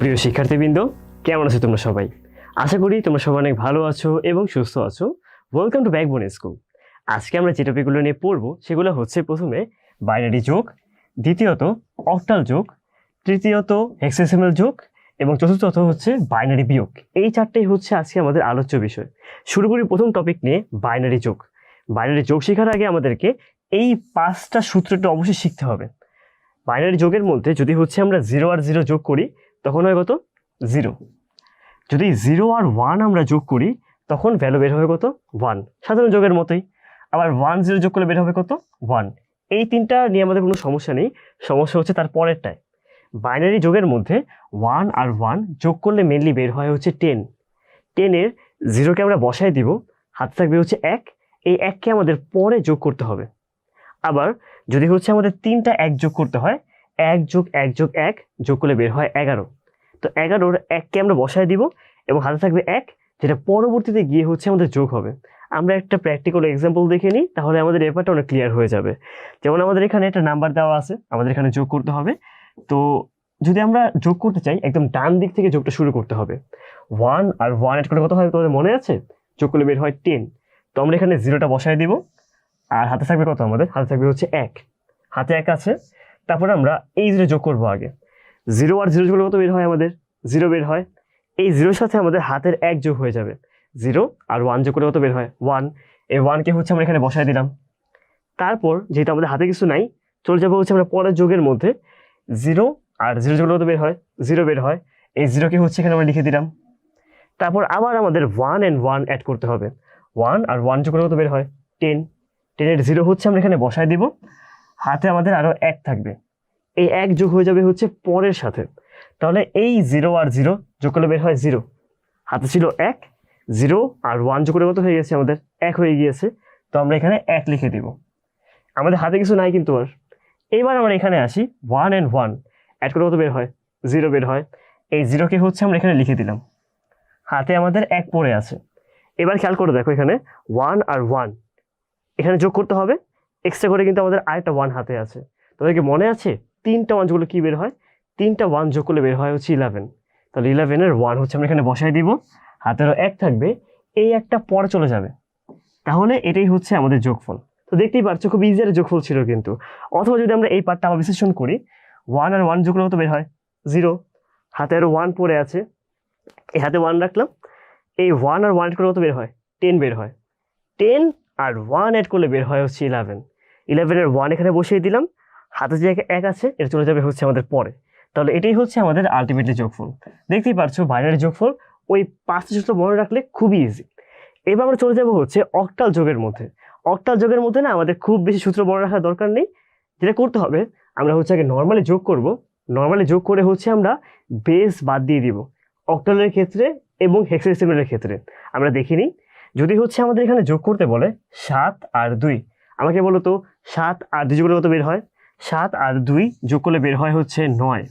প্রিয় শিক্ষার্থীবৃন্দ, কেমন আছো তোমরা সবাই? আশা করি তোমরা সবাই অনেক ভালো আছো এবং সুস্থ আছো। Welcome to backbone school. আজকে আমরা যে টপিকগুলো নিয়ে পড়বো সেগুলো হচ্ছে প্রথমে বাইনারি যোগ, দ্বিতীয়ত অক্টাল যোগ, তৃতীয়ত হেক্সাডেসিমাল যোগ এবং চতুর্থত হচ্ছে বাইনারি বিয়োগ। এই চারটেই হচ্ছে আজকে আমাদের আলোচ্য বিষয়। শুরু করি প্রথম টপিক নিয়ে, বাইনারি যোগ। বাইনারি যোগ শেখার আগে আমাদেরকে এই 5টা সূত্রটা অবশ্যই শিখতে হবে। বাইনারি যোগের মধ্যে যদি হচ্ছে আমরা 0 আর 0 যোগ করি তখন হয় কত? 0। যদি 0 আর 1 আমরা যোগ করি তখন ভ্যালু বের হবে কত? 1। সাধারণ যোগের মতোই। আবার 1 0 যোগ করলে বের হবে কত? 1। এই তিনটা নিয়ে আমাদের কোনো সমস্যা নেই, সমস্যা হচ্ছে তার পরেরটায়। বাইনারি যোগের মধ্যে 1 আর 1 যোগ করলে মেনলি বের হয় হচ্ছে 10। 10-এর 0কে আমরা বসায় দিব, হাতে থাকবে হচ্ছে 1। এই 1কে আমাদের পরে যোগ করতে হবে। আবার যদি হচ্ছে আমাদের 3টা 1 যোগ করতে হয়, 1 যোগ 1 যোগ 1 যোগ করলে বের হয় 11। তো 11-র 1কে আমরা বসায় দিব এবং হাতে থাকবে 1, যেটা পরবর্তীতে গিয়ে হচ্ছে আমাদের যোগ হবে। আমরা একটা প্র্যাকটিক্যাল এক্সাম্পল দেখে নিই, তাহলে আমাদের ব্যাপারটা অনেক ক্লিয়ার হয়ে যাবে। যেমন আমাদের এখানে একটা নাম্বার দেওয়া আছে, আমাদের এখানে যোগ করতে হবে। তো যদি আমরা যোগ করতে চাই, একদম ডান দিক থেকে যোগটা শুরু করতে হবে। 1 আর 1 এড করলে কত হয় তোমাদের মনে আছে? যোগ করলে বের হয় 10। তো আমরা এখানে 0টা বসায় দিব আর হাতে থাকবে কত? আমাদের হাতে থাকবে হচ্ছে 1। হাতে 1 আছে, তারপরে আমরা এই 0 যোগ করবো আগে। 0 আর 0 যোগ করলে কত বের হয়? আমাদের 0 বের হয়। এই 0-র সাথে আমাদের হাতের 1 যোগ হয়ে যাবে। 0 আর 1 যোগ করলে কত বের হয়? 1। এই 1কে হচ্ছে আমরা এখানে বসায় দিলাম। তারপর যেহেতু আমাদের হাতে কিছু নাই, চলে যাবো হচ্ছে আমরা পরের যোগের মধ্যে। 0 আর 0 যোগ করলে কত বের হয়? 0 বের হয়। এই 0কে হচ্ছে এখানে আমরা লিখে দিলাম। তারপর আবার আমাদের 1 and 1 অ্যাড করতে হবে। 1 আর 1 যোগ করলে কত বের হয়? 10। 10-এর 0 হচ্ছে আমরা এখানে বসায় দিব, হাতে আমাদের আরো 1 থাকবে। এই 1 যোগ হয়ে যাবে হচ্ছে পরের সাথে। তাহলে এই 0 আর 0 যোগ করলে বের হয় 0। হাতে ছিল 1, 0 আর 1 যোগ করে কত হয়ে গেছে? আমাদের 1 হয়ে গিয়েছে। তো আমরা এখানে 1 লিখে দিব। আমাদের হাতে কিছু নাই কিন্তু আর। এইবার আমরা এখানে আসি, 1 and 1 অ্যাড করে কত বের হয়? 0 বের হয়। এই 0কে হচ্ছে আমরা এখানে লিখে দিলাম, হাতে আমাদের 1 পড়ে আছে। এবার খেয়াল করে দেখো, এখানে 1 আর 1 এখানে যোগ করতে হবে, এক্সট্রা করে কিন্তু আমাদের আরেকটা 1 হাতে আছে। তোমাদেরকে মনে আছে 3টা 1 যোগ করলে কি বের হয়? 3টা 1 যোগ করলে বের হয় হচ্ছে 11। তাহলে 11-এর 1 হচ্ছে আমরা এখানে বসাই দিব, হাতেরও 1 থাকবে, এই একটা পরে চলে যাবে। তাহলে এটাই হচ্ছে আমাদের যোগফল। তো দেখতেই পাচ্ছ খুব ইজি একটা যোগফল ছিল কিন্তু। অথবা যদি আমরা এই পার্টটা আবার বিশ্লেষণ করি, 1 আর 1 যোগ করলে কত বের হয়? 0। হাতে আরো 1 পড়ে আছে, এই হাতে 1 রাখলাম। এই 1 আর 1 করলে কত বের হয়? 10 বের হয়। 10 আর 1 অ্যাড করলে বের হয় হচ্ছে 11। 11-এর 1 এখানে বসিয়ে দিলাম, হাতে যে 1 আছে এটা চলে যাবে হচ্ছে আমাদের পরে। তাহলে এটাই হচ্ছে আমাদের আলটিমেটলি যোগফল। দেখতেই পাচ্ছ বাইনারি যোগফল ওই 5টা সূত্র মনে রাখলে খুবই ইজি। এবার আমরা চলে যাব হচ্ছে অক্টাল যোগের মধ্যে। অক্টাল যোগের মধ্যে না আমাদের খুব বেশি সূত্র মনে রাখার দরকার নেই। যেটা করতে হবে, আমরা হচ্ছে আগে নর্মালি যোগ করব। নর্মালি যোগ করে হচ্ছে আমরা বেস বাদ দিয়ে দিব অক্টালের ক্ষেত্রে এবং হেক্সাডেসিমালের ক্ষেত্রে। আমরা দেখিনি, যদি হচ্ছে আমাদের এখানে যোগ করতে বলে 7 আর 2, আমাকে বলো তো 7 আর 2 যোগ করলে কত বের হয়? 7 আর 2 যোগ করলে বের হয় হচ্ছে 9।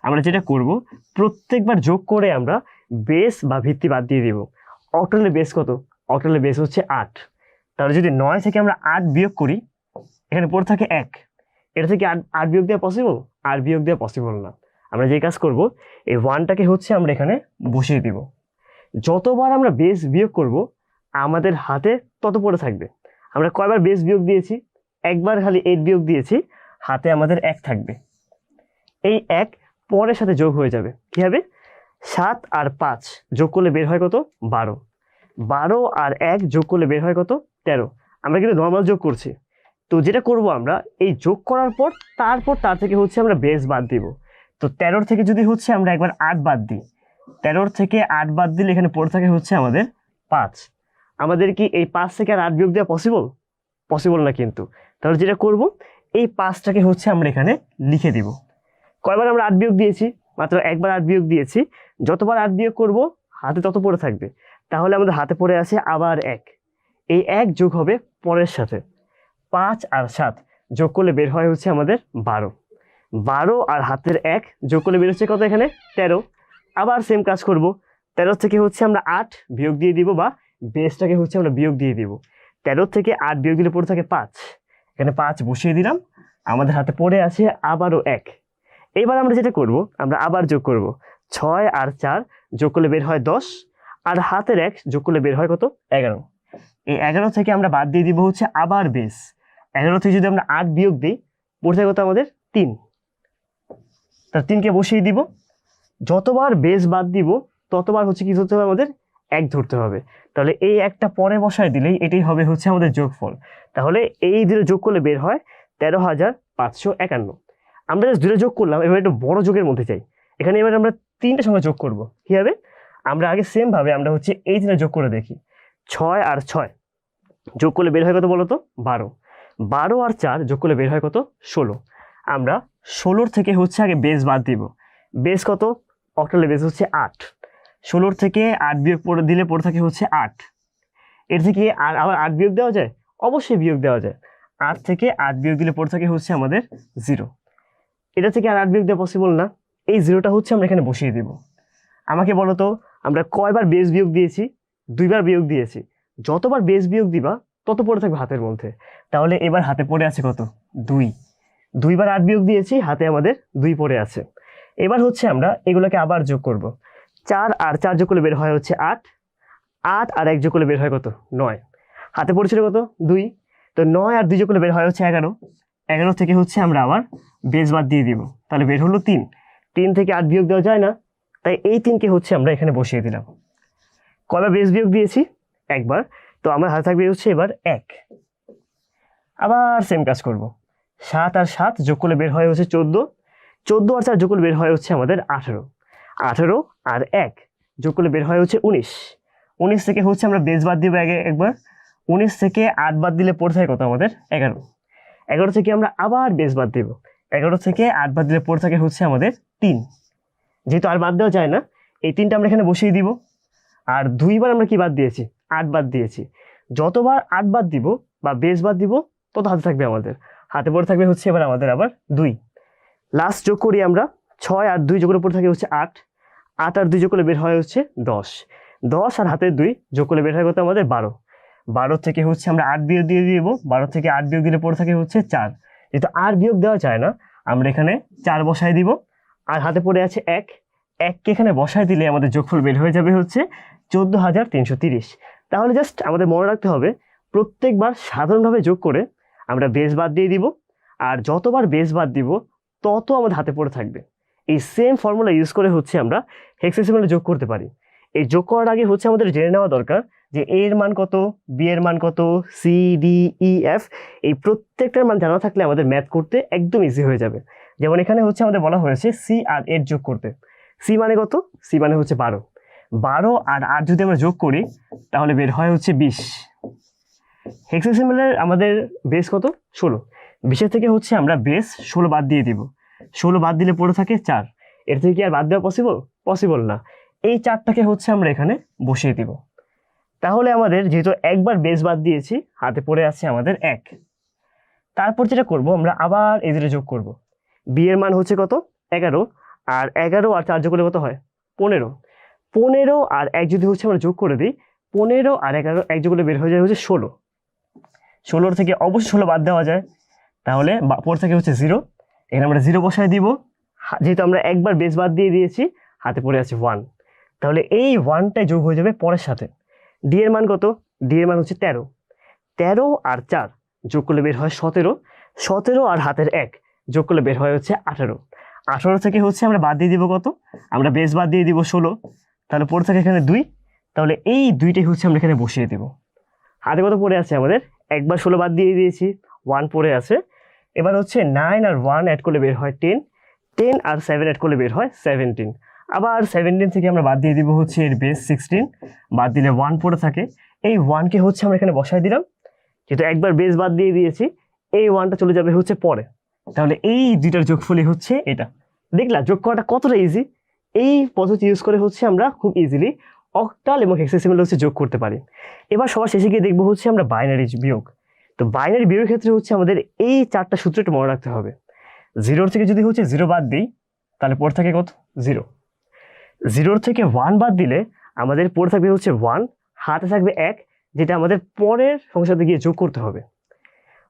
আমরা যেটা করব, প্রত্যেকবার যোগ করে আমরা বেস বা ভিত্তি বাদ দিয়ে দিব। অক্টালের বেস কত? অক্টালের বেস হচ্ছে 8। তাহলে যদি 9 থেকে আমরা 8 বিয়োগ করি, এখানে পড়ে থাকে 1, এটা থেকে 8 বিয়োগ দেওয়া পসিবল? 8 বিয়োগ দেওয়া পসিবল না। আমরা যে কাজ করব, এই 1টাকে হচ্ছে আমরা এখানে বসিয়ে দিব। যতবার আমরা বেস বিয়োগ করব আমাদের হাতে তত পড়ে থাকবে। আমরা কয়বার বেস বিয়োগ দিয়েছি? একবার খালি 8 বিয়োগ দিয়েছি, হাতে আমাদের 1 থাকবে। এই 1 পরের সাথে যোগ হয়ে যাবে। কি হবে? 7 আর 5 যোগ করলে বের হয় কত? 12। 12 আর 1 যোগ করলে বের হয় কত? 13। আমরা কিন্তু নর্মাল যোগ করছি। তো যেটা করব, আমরা এই যোগ করার পর তারপর তার থেকে হচ্ছে আমরা বেস বাদ দিব। তো 13 থেকে যদি হচ্ছে আমরা একবার 8 বাদ দিই, 13 থেকে 8 বাদ দিলে এখানে পড়ে থাকে হচ্ছে আমাদের 5। আমাদের কি এই 5 থেকে আর 8 বিয়োগ দেওয়া পসিবল? পসিবল না কিন্তু। তাহলে যেটা করব, এই 5টাকে হচ্ছে আমরা এখানে লিখে দিব। কয়বার আমরা 8 বিয়োগ দিয়েছি? মাত্র একবার 8 বিয়োগ দিয়েছি। যতবার 8 বিয়োগ করব হাতে তত পড়ে থাকবে। তাহলে আমাদের হাতে পড়ে আছে আবার 1। এই 1 যোগ হবে পরের সাথে। 5 আর 7 যোগ করলে বের হয় হচ্ছে আমাদের 12। 12 আর হাতের 1 যোগ করলে বের হচ্ছে কত? এখানে 13। আবার সেম কাজ করব, 13 থেকে হচ্ছে আমরা 8 বিয়োগ দিয়ে দিব, বা বেসটাকে হচ্ছে আমরা বিয়োগ দিয়ে দিব। 13 থেকে 8 বিয়োগ দিলে পড়ে থাকে 5। এখানে 5 বসিয়ে দিলাম, আমাদের হাতে পড়ে আছে আবারও 1। এবার আমরা যেটা করব, আমরা আবার যোগ করব। 6 আর 4 যোগ করলে বের হয় 10, আর হাতের 1 যোগ করলে বের হয় কত? 11। এই 11 থেকে আমরা বাদ দিয়ে দিব হচ্ছে আবার বেস। 11 থেকে যদি আমরা 8 বিয়োগ দিই, পড়তে কত আমাদের? 3। তার 3কে বসিয়ে দিব। যতবার বেস বাদ দিব ততবার হচ্ছে কি ধরতে হবে আমাদের? 1 ধরতে হবে। তাহলে এই একটা পরে বসায় দিলেই এটাই হবে হচ্ছে আমাদের যোগফল। তাহলে এই দুটো যোগ করলে বের হয় 13,551। আমরা জাস্ট দুটো যোগ করলাম, এবার একটু বড় যোগের মধ্যে চাই। এখানে এবার আমরা 3টে সংখ্যা যোগ করব। কি হবে? আমরা আগে সেম ভাবে আমরা হচ্ছে এই 3টা যোগ করে দেখি। 6 আর 6 যোগ করলে বের হয় কত বলো তো? 12। 12 আর 4 যোগ করলে বের হয় কত? 16। আমরা 16 থেকে হচ্ছে আগে বেস বাদ দিব। বেস কত? অক্টালে বেস হচ্ছে 8। 16 থেকে 8 বিয়োগ দিলে পড়ে থাকে হচ্ছে 8। এর থেকে আর আবার 8 বিয়োগ দেওয়া যায়? অবশ্যই বিয়োগ দেওয়া যায়। 8 থেকে 8 বিয়োগ দিলে পড়ে থাকে হচ্ছে আমাদের 0। এটা থেকে আর 8 বিয়োগ দেওয়া পসিবল না। এই 0টা হচ্ছে আমরা এখানে বসিয়ে দিব। আমাকে বলো তো, আমরা কয়বার বেস বিয়োগ দিয়েছি? 2বার বিয়োগ দিয়েছি। যতবার বেস বিয়োগ দিবা তত পড়ে থাকবে হাতের মধ্যে। তাহলে এবার হাতে পড়ে আছে কত? 2। 2বার 8 বিয়োগ দিয়েছি, হাতে আমাদের 2 পড়ে আছে। এবার হচ্ছে আমরা এগুলোকে আবার যোগ করব। 4 আর 4 যোগ করলে বের হয় হচ্ছে 8। 8 আর 1 যোগ করলে বের হয় কত? 9। হাতে পড়েছিল কত? 2। তো 9 আর 2 যোগ করলে বের হয় হচ্ছে 11। 11 থেকে হচ্ছে আমরা আবার বেস বাদ দিয়ে দিব। তাহলে বের হলো 3। 3 থেকে 8 বিয়োগ দেওয়া যায় না, তাই এই 3কে হচ্ছে আমরা এখানে বসিয়ে দিলাম। কয়বার বেস বিয়োগ দিয়েছি? একবার। তো আমার হাতে থাকবে হচ্ছে এবার 1। আবার সেম কাজ করব। 7 আর 7 যোগ করলে বের হয় হচ্ছে 14। 14 আর 4 যোগ করলে বের হয় হচ্ছে আমাদের 18। 18 আর 1 যোগ করলে বের হয় হচ্ছে 19। 19 থেকে হচ্ছে আমরা বেস বাদ দিব একবার। 19 থেকে 8 বাদ দিলে পড়ে থাকে কত আমাদের? 11। 11 থেকে আমরা আবার বেস বাদ দিব। 11 থেকে 8 বাদ দিলে পড়ে থাকে হচ্ছে আমাদের 3। যেহেতু আর বাদ দেওয়া যায় না, এই 3টা আমরা এখানে বসিয়ে দিব। আর 2বার আমরা কি বাদ দিয়েছি? 8 বাদ দিয়েছি। যতবার 8 বাদ দিব বা বেস বাদ দিব তত হাতে থাকবে আমাদের। হাতে পড়ে থাকবে হচ্ছে এবার আমাদের আবার 2। লাস্ট যোগ করি আমরা। 6 আর 2 যোগ করে পড়ে থাকে হচ্ছে 8। 8 আর 2 যোগ করলে বের হয় হচ্ছে 10। 10 আর হাতে 2 যোগ করলে বের হয় কত আমাদের? 12। 12 থেকে হচ্ছে আমরা 8 বিয়োগ দিয়ে দিব। 12 থেকে 8 বিয়োগ দিলে পড়ে থাকে হচ্ছে 4। যেহেতু আর বিয়োগ দেওয়া যায় না, আমরা এখানে 4 বসায় দিব। আর হাতে পড়ে আছে 1। 1কে এখানে বসায় দিলে আমাদের যোগফল বের হয়ে যাবে হচ্ছে 14,330। তাহলে জাস্ট আমাদের মনে রাখতে হবে, প্রত্যেকবার সাধারণভাবে যোগ করে আমরা বেস বাদ দিয়ে দিব। আর যতবার বেস বাদ দিব তত আমাদের হাতে পড়ে থাকবে। এই সেম ফর্মুলা ইউজ করে হচ্ছে আমরা হেক্সাডেসিমালে যোগ করতে পারি। এই যোগ করার আগে হচ্ছে আমাদের জেনে নেওয়া দরকার যে এ এর মান কত, বি এর মান কত, সি, ডি, ই, এফ, এই প্রত্যেকটার মান জানা থাকলে আমাদের ম্যাথ করতে একদম ইজি হয়ে যাবে। যেমন এখানে হচ্ছে আমাদের বলা হয়েছে সি আর এর যোগ করতে। সি মানে কত? সি মানে হচ্ছে 12। 12 আর 8 যদি আমরা যোগ করি তাহলে বের হয় হচ্ছে 20। হেক্সাডেসিমালের আমাদের বেস কত? 16। 20 থেকে হচ্ছে আমরা বেস 16 বাদ দিয়ে দিব। 16 বাদ দিলে পড়ে থাকে 4। এর থেকে কি আর বাদ দেওয়া পসিবল? পসিবল না। এই 4টাকে হচ্ছে আমরা এখানে বসিয়ে দিব। তাহলে আমাদের যেহেতু একবার বেস বাদ দিয়েছি, হাতে পড়ে আছে আমাদের 1। তারপর যেটা করব, আমরা আবার এই দুটো যোগ করব। বি এর মান হচ্ছে কত? 11। আর 11 আর 4 যোগ করলে কত হয়? 15। 15 আর 1 যদি হচ্ছে আমরা যোগ করে দিই, 15 আর 11 1 যোগ করলে বের হয়ে যায় হচ্ছে 16। 16 থেকে অবশ্যই 16 বাদ দেওয়া যায়, তাহলে পড়ে থাকে হচ্ছে 0। এখানে আমরা 0 বসায় দিব। যেহেতু আমরা একবার বেস বাদ দিয়ে দিয়েছি, হাতে পড়ে আছে 1। তাহলে এই 1টাই যোগ হয়ে যাবে পরের সাথে। ডি এর মান কত? ডি এর মান হচ্ছে 13। 13 আর 4 যোগ করলে বের হয় 17। 17 আর হাতের 1 যোগ করলে বের হয় হচ্ছে 18। 18 থেকে হচ্ছে আমরা বাদ দিয়ে দিব কত? আমরা বেস বাদ দিয়ে দিব 16। তাহলে পড়ে থাকে এখানে 2। তাহলে এই 2টাই হচ্ছে আমরা এখানে বসিয়ে দেব। হাতে কত পড়ে আছে আমাদের? একবার 16 বাদ দিয়ে দিয়েছি, 1 পড়ে আছে। এবার হচ্ছে 9 আর 1 অ্যাড করলে বের হয় 10। 10 আর 7 অ্যাড করলে বের হয় 17। আবার 17 থেকে আমরা বাদ দিয়ে দিব হচ্ছে এর বেস 16। বাদ দিলে 1 পড়ে থাকে। এই 1কে হচ্ছে আমরা এখানে বসায় দিলাম। যেহেতু একবার বেস বাদ দিয়ে দিয়েছি, এই 1টা চলে যাবে হচ্ছে পরে। তাহলে এই দুইটার যোগফলই হচ্ছে এটা। দেখলা যোগ করাটা কতটা ইজি? এই পদ্ধতি ইউজ করে হচ্ছে আমরা খুব ইজিলি অক্টাল এবং হেক্সাডেসিমাল হচ্ছে যোগ করতে পারি। এবার সবার শেষে গিয়ে দেখবো হচ্ছে আমরা বাইনারি বিয়োগ। তো বাইনারি বিয়োগের ক্ষেত্রে হচ্ছে আমাদের এই 4টা সূত্র একটু মনে রাখতে হবে। 0 থেকে যদি হচ্ছে 0 বাদ দিই তাহলে পড়ে থাকে কত? 0। 0 থেকে 1 বাদ দিলে আমাদের পড়ে থাকবে হচ্ছে 1। হাতে থাকবে 1, যেটা আমাদের পরের সংখ্যার সাথে গিয়ে যোগ করতে হবে।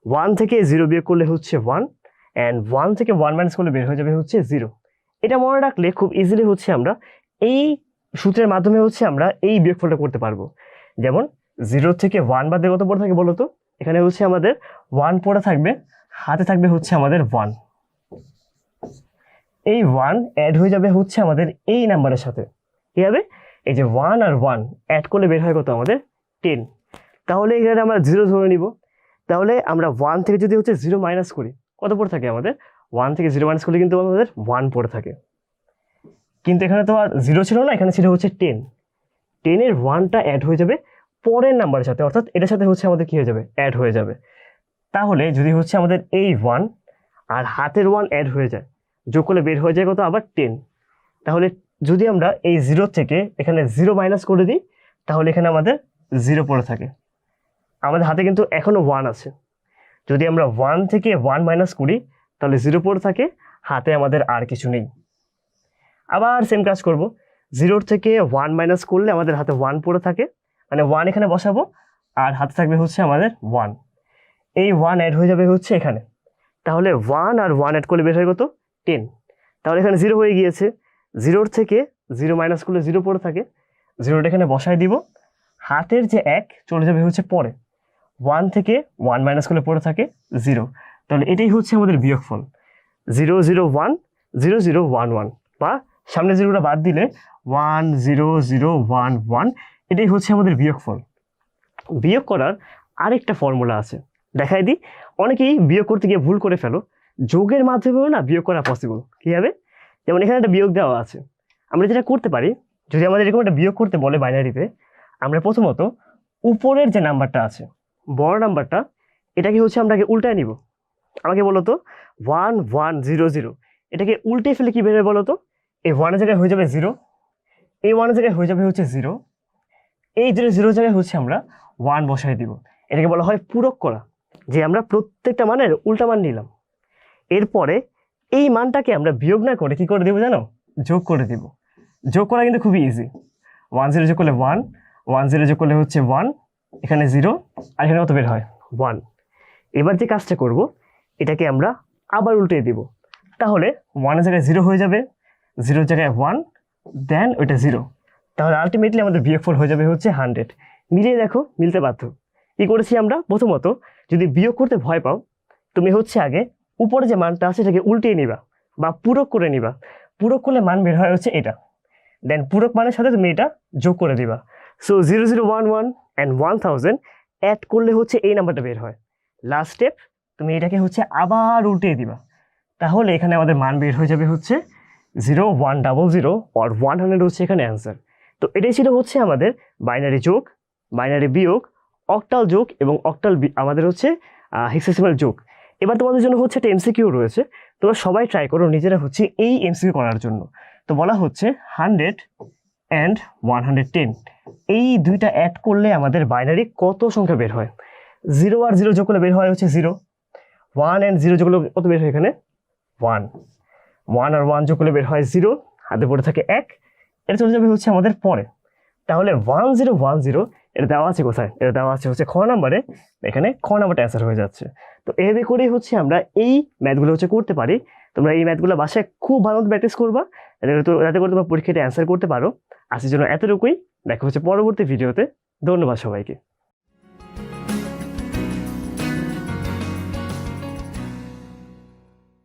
1 থেকে 0 বিয়োগ করলে হচ্ছে 1, অ্যান্ড 1 থেকে 1 মাইনাস করলে বের হয়ে যাবে হচ্ছে 0। এটা মনে রাখলে খুব ইজিলি হচ্ছে আমরা এই সূত্রের মাধ্যমে হচ্ছে আমরা এই বিয়োগফলটা করতে পারবো। যেমন 0 থেকে 1 বাদে কত পড়ে থাকে বলো তো? এখানে হচ্ছে আমাদের 1 পড়ে থাকবে, হাতে থাকবে হচ্ছে আমাদের 1। এই 1 অ্যাড হয়ে যাবে হচ্ছে আমাদের এই নাম্বারের সাথে। কি হবে? এই যে 1 আর 1 অ্যাড করলে বের হয় কত আমাদের 10। তাহলে এখানে আমরা 0 ধরে নিব। তাহলে আমরা 1 থেকে যদি হচ্ছে 0 মাইনাস করি, কত পড়ে থাকে আমাদের? 1 থেকে 0 মাইনাস করলে কিন্তু আমাদের 1 পড়ে থাকে। কিন্তু এখানে তো আর 0 ছিল না, এখানে ছিল হচ্ছে 10। 10 এর 1টা অ্যাড হয়ে যাবে পরের নাম্বারের সাথে, অর্থাৎ এটার সাথে হচ্ছে আমাদের কি হয়ে যাবে? অ্যাড হয়ে যাবে। তাহলে যদি হচ্ছে আমাদের এই 1 আর হাতের 1 অ্যাড হয়ে যায়, যোগ করলে বের হয়ে যায় কত? আবার 10। তাহলে যদি আমরা এই 0 থেকে এখানে 0 মাইনাস করে দিই, তাহলে এখানে আমাদের 0 পড়ে থাকে। আমাদের হাতে কিন্তু এখনো 1 আছে। যদি আমরা 1 থেকে 1 মাইনাস করি, তাহলে 0 পড়ে থাকে, হাতে আমাদের আর কিছু নেই। আবার সেম কাজ করব, 0 থেকে 1 মাইনাস করলে আমাদের হাতে 1 পড়ে থাকে, মানে 1 এখানে বসাবো আর হাতে থাকবে হচ্ছে আমাদের 1। এই 1 অ্যাড হয়ে যাবে হচ্ছে এখানে। তাহলে 1 আর 1 অ্যাড করলে বের হয় কত? 10। তাহলে এখানে 0 হয়ে গিয়েছে। 0 থেকে 0 মাইনাস করলে 0 পড়ে থাকে, 0টা এখানে বসায় দিব। হাতের যে 1 চলে যাবে হচ্ছে পরে। 1 থেকে 1 মাইনাস করলে পড়ে থাকে 0। তাহলে এটাই হচ্ছে আমাদের বিয়োগফল, 0 0 1 0 0 1 1, বা সামনে 0টা বাদ দিলে 1 0 0 1 1। এটাই হচ্ছে আমাদের বিয়োগফল। বিয়োগ করার আরেকটা ফর্মুলা আছে, দেখাই দিই। অনেকেই বিয়োগ করতে গিয়ে ভুল করে ফেলো। যোগের মাধ্যমেও না বিয়োগ করা পসিবল। কী হবে? যেমন এখানে একটা বিয়োগ দেওয়া আছে, আমরা যেটা করতে পারি, যদি আমাদের এরকম একটা বিয়োগ করতে বলে বাইনারিতে, আমরা প্রথমত উপরের যে নাম্বারটা আছে, বড় নাম্বারটা, এটাকে হচ্ছে আমরা আগে উল্টায় নিব। আমাকে বলো তো, 1 1 0 0, এটাকে উল্টে ফেলে কি বেরোবে বলো তো? এই 1 এর জায়গায় হয়ে যাবে 0, এই 1 এর জায়গায় হয়ে যাবে হচ্ছে 0, এই 0 জায়গায় হচ্ছে আমরা 1 বসাই দিব। এটাকে বলা হয় পূরক করা, যে আমরা প্রত্যেকটা মানের উল্টা মান নিলাম। এরপরে এই মানটাকে আমরা বিয়োগ না করে কি করে দেবো জানো? যোগ করে দিব। যোগ করা কিন্তু খুবই ইজি। 1 0 যোগ করলে 1, 1 0 যোগ করলে হচ্ছে 1, এখানে 0, আর এখানে কত বের হয়? 1। এবার যে কাজটা করব, এটাকে আমরা আবার উল্টে দিব। তাহলে 1 এর জায়গায় 0 হয়ে যাবে, 0 জায়গায় 1, দেন ওইটা 0। তাহলে আলটিমেটলি আমাদের বিয়োগফল হয়ে যাবে হচ্ছে 100। মিলিয়ে দেখো, মিলতে বাধ্য। কি করেছি আমরা? প্রথমত, যদি বিয়োগ করতে ভয় পাও, তুমি হচ্ছে আগে উপরে যে মানটা আছে সেটাকে উল্টিয়ে নিবা বা পূরক করে নিবা। পূরক করলে মান বের হয় হচ্ছে এটা, দেন পূরক মানের সাথে তুমি এটা যোগ করে দিবা। সো 0 0 1 1 অ্যান্ড 1000 অ্যাড করলে হচ্ছে এই নাম্বারটা বের হয়। লাস্ট স্টেপ, তুমি এটাকে হচ্ছে আবার উল্টিয়ে দিবা। তাহলে এখানে আমাদের মান বের হয়ে যাবে হচ্ছে 0 1 0 0 অর 100 হচ্ছে এখানে অ্যান্সার। তো এটাই ছিল হচ্ছে আমাদের বাইনারি যোগ, বাইনারি বিয়োগ, অক্টাল যোগ এবং অক্টাল আমাদের হচ্ছে হেক্সাডেসিমাল যোগ। এবার তোমাদের জন্য হচ্ছে একটা এমসিকিউ রয়েছে, তোমরা সবাই ট্রাই করো নিজেরা হচ্ছে এই এমসিকিউ করার জন্য। তো বলা হচ্ছে 100 অ্যান্ড 110, এই দুইটা অ্যাড করলে আমাদের বাইনারি কত সংখ্যা বের হয়? 0 আর 0 যোগ করলে বের হয় হচ্ছে 0, 1 অ্যান্ড 0 যোগ করলে কত বের হয়? এখানে 1, 1 আর 1 যোগ করলে বের হয় 0, হাতে পড়ে থাকে 1, এটা চলে যাবে হচ্ছে আমাদের পরে। তাহলে 1010 এটা দেওয়া আছে কোথায়? এটা দেওয়া আছে হচ্ছে খ নাম্বারে, এখানে খ নাম্বারটা অ্যান্সার হয়ে যাচ্ছে। তো এভাবে করেই হচ্ছে আমরা এই ম্যাথগুলো হচ্ছে করতে পারি। তোমরা এই ম্যাথগুলো বাসায় খুব ভালো মতো প্র্যাকটিস করবা, যাতে করে তোমরা পরীক্ষাটা অ্যান্সার করতে পারো। আজকের জন্য এতটুকুই, দেখা হচ্ছে পরবর্তী ভিডিওতে। ধন্যবাদ সবাইকে।